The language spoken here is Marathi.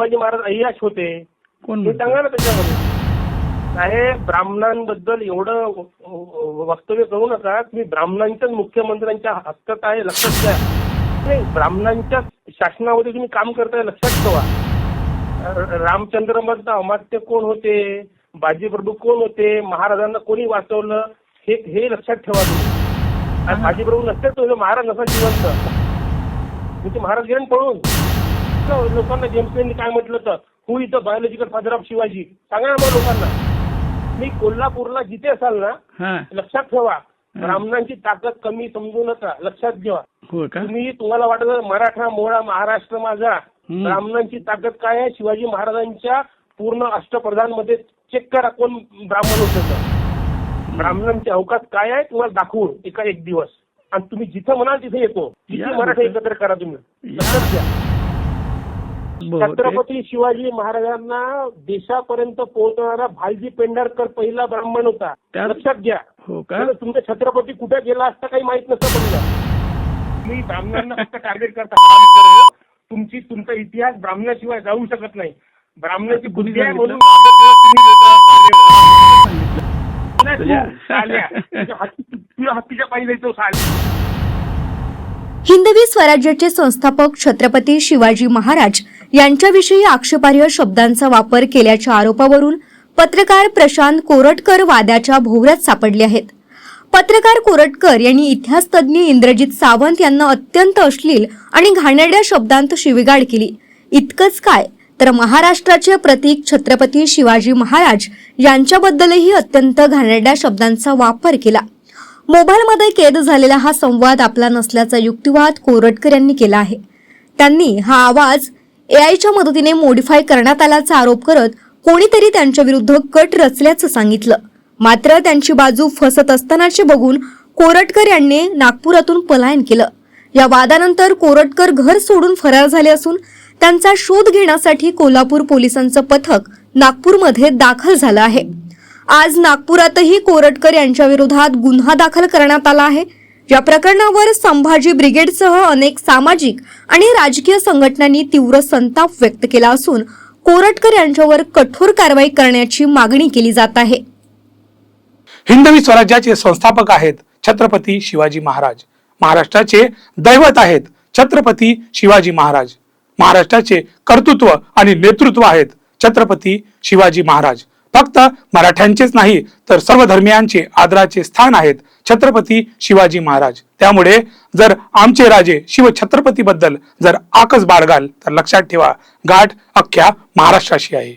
संभाजी महाराज अय्याश होते कोण हे सांगा ना त्याच्यामध्ये. साहेब ब्राह्मणांबद्दल एवढं वक्तव्य करू नका. तुम्ही ब्राह्मणांच्याच मुख्यमंत्र्यांच्या हक्कात आहे, लक्षात घ्या. नाही, ब्राह्मणांच्या शासनामध्ये तुम्ही काम करताय, लक्षात ठेवा. रामचंद्र मधलं अमात्य कोण होते, बाजीप्रभू कोण होते, महाराजांना कोणी वाचवलं हे लक्षात ठेवा तुम्ही. बाजीप्रभू नसते तो महाराज नसा जिवंत, म्हणजे महाराज गेले पळून. लोकांना जेम्स लेननी काय म्हटलं तर who is the biological father of Shivaji, सांगा ना मग लोकांना. मी कोल्हापूरला जिथे असाल ना, लक्षात ठेवा, ब्राह्मणांची ताकद कमी समजू नका, लक्षात घ्या. तुम्हाला वाटत मराठा मोळा महाराष्ट्र माझा, ब्राह्मणांची ताकद काय आहे, शिवाजी महाराजांच्या पूर्ण अष्टप्रधान मध्ये चेक करा कोण ब्राह्मण होते. ब्राह्मणांचे अवकाश काय आहे तुम्हाला दाखवून एक दिवस, आणि तुम्ही जिथं म्हणाल तिथे येतो. किती मराठा एकत्र करा तुम्ही, लक्षात घ्या. छत्रपती शिवाजी महाराजांना देशापर्यंत पोहोचणारा भालजी पेंढारकर पहिला ब्राह्मण होता, लक्षात घ्या. तुमचा छत्रपती कुठे गेला असता काही माहित नसतं पडलं. तुम्ही ब्राह्मणांना फक्त टार्गेट करता. तुमचा इतिहास ब्राह्मणाशिवाय जाऊ शकत नाही. ब्राह्मणाची बुद्धी आहे म्हणून हत्तीच्या पायी जायचं साल्या. हिंदवी स्वराज्याचे संस्थापक छत्रपती शिवाजी महाराज यांच्याविषयी आक्षेपार्ह शब्दांचा वापर केल्याच्या आरोपावरून पत्रकार प्रशांत कोरटकर वादाच्या भोवऱ्यात सापडले आहेत. पत्रकार कोरटकर यांनी इतिहासतज्ञ इंद्रजित सावंत यांना अत्यंत अश्लील आणि घाणेरड्या शब्दांत शिवीगाळ केली. इतकंच काय, तर महाराष्ट्राचे प्रतीक छत्रपती शिवाजी महाराज यांच्याबद्दलही अत्यंत घाणेरड्या शब्दांचा वापर केला. मोबाईलमध्ये कैद झालेला हा संवाद आपला नसल्याचा युक्तिवाद कोरटकर यांनी केला आहे. त्यांनी हा आवाज एआयच्या मदतीने मॉडिफाय करण्यात आल्याचा आरोप करत कोणीतरी त्यांच्या विरुद्ध कट रचल्याचं सांगितलं. मात्र त्यांची बाजू फसत असतानाचे बघून कोरटकर यांनी नागपुरातून पलायन केलं. या वादानंतर कोरटकर घर सोडून फरार झाले असून त्यांचा शोध घेण्यासाठी कोल्हापूर पोलिसांचं पथक नागपूरमध्ये दाखल झालं आहे. आज नागपुरातही कोरटकर यांच्या विरोधात गुन्हा दाखल करण्यात आला आहे. या प्रकरणावर संभाजी ब्रिगेडसह अनेक सामाजिक आणि राजकीय संघटनांनी तीव्र संताप व्यक्त केला असून कोरटकर यांच्यावर कठोर कारवाई करण्याची मागणी केली जात आहे. हिंदवी स्वराज्याचे संस्थापक आहेत छत्रपती शिवाजी महाराज. महाराष्ट्राचे दैवत आहेत छत्रपती शिवाजी महाराज. महाराष्ट्राचे कर्तृत्व आणि नेतृत्व आहेत छत्रपती शिवाजी महाराज. फक्त मराठ्यांचेच नाही तर सर्व धर्मियांचे आदराचे स्थान आहेत छत्रपती शिवाजी महाराज. त्यामुळे जर आमचे राजे शिव छत्रपती बद्दल जर आकस बाळगाल तर लक्षात ठेवा, गाठ अख्ख्या महाराष्ट्राशी आहे.